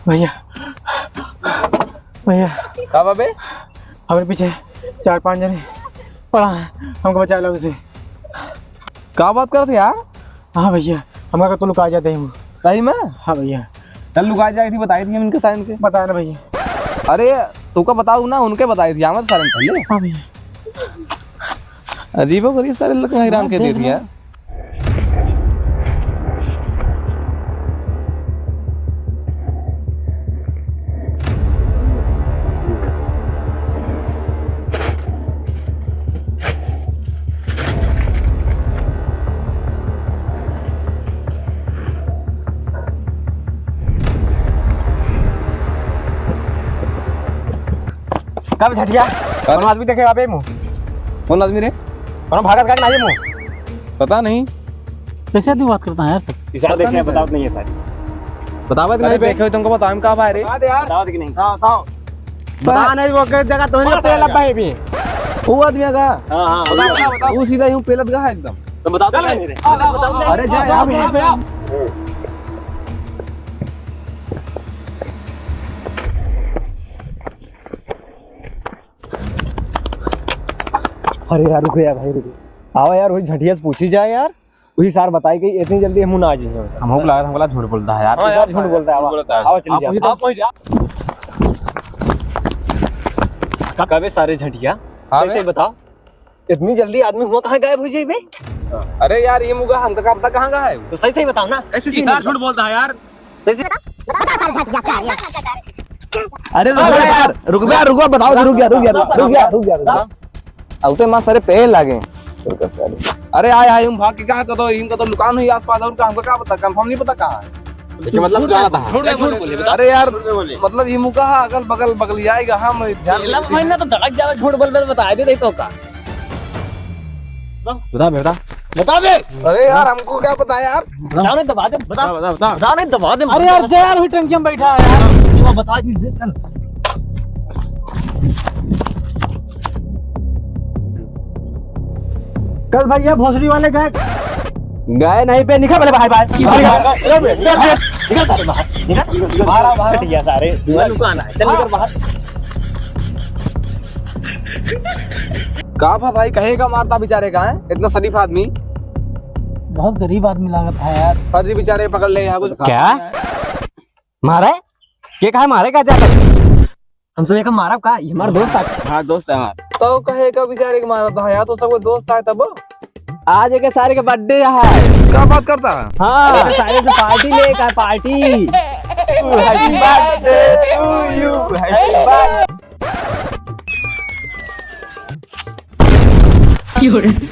भैया भैया क्या बाबे? हमारे पीछे 4-5 जने पड़ा है, हमको बचा लो उसे। क्या बात करते यार? हाँ भैया, हमारा तो लुका जाते हैं। सही में? हाँ भैया। कल लुका जाए थी, बताई थी हम इनके साइन के। बताया ना भैया। अरे तू का बताऊ ना, उनके बताई थी आमद सारे पहले। हाँ भैया। अजीबो गरीब सारे लोग हैरान कर देती यार। कब झटिया कौन आदमी देखेगा बे मुंह? कौन आदमी रे? कौन भागत का नहीं मुंह? पता नहीं। कैसे तू बात करता है यार? सब इशारा देखे बताओ नहीं है सारी। बतावत नहीं देखे तुमको बताओ हम कहां भाई रे? बताओ कि नहीं? बताओ बता नहीं वो के जगह तो नहीं पेला पाए भी। वो आदमी का? हां बताओ वो सीधा यूं पेलत गा है एकदम। तो बताओ तो नहीं रे? अरे जा यहां पे आ। अरे यार रुको यार भाई रुको। आओ यार वही झटिया से पूछी जाए यार। वही सार बताई गई इतनी जल्दी हम ना आ जाएंगे। हमको लगा था, हमला झूठ बोलता है यार। यार झूठ बोलता है। आओ चलिए जाओ। पहुंच जा। कबे सारे झटिया कैसे बताओ? इतनी जल्दी आदमी हुआ कहां गायब हो जाए बे? अरे यार ये मुगा हमका का पता कहां का है? तो सही बताओ ना। ऐसे सीधा झूठ बोलता है यार। सही अरे रुक गया रुक गया बताओ। रुक गया अब तो मां सारे पे लागे। अरे आए हम भाग के कहां तो इनका तो दुकान हुई आसपास और हमको क्या पता, कंफर्म नहीं पता कहां है। मतलब जाना था। झूठ बोले। अरे यार मतलब ये मुका अगल बगल जाएगा। हम ध्यान महीना तो धड़क जावे झूठ बोल बता दे तो का बता बे। अरे यार हमको क्या पता यार। बताओ नहीं दबा दे। बता नहीं दबा दे। अरे यार से यार हुई टंकी में बैठा है यार। बता दी चल। कल भैया भोसड़ी वाले गए नहीं पे निकल पहले भाई निकल सारे बाहर निकल बाहर हटिया सारे दुकान है चल निकल बाहर। का भाई कहेगा मारता बेचारे का है इतना शरीफ आदमी। बहुत गरीब आदमी लागत है यार। फर्जी बेचारे पकड़ ले यहाँ कुछ क्या मारे के कहा मारे का जाकर हमसे एक मारा का ये हमारा दोस्त है। हाँ दोस्त है हमारा। तो कहेगा बेचारे को मारा था यार, तो सबको दोस्त है तब। आज एक सारे का बर्थडे है। क्या बात करता है? हाँ सारे से पार्टी लेगा party. Happy birthday to you. Happy birthday.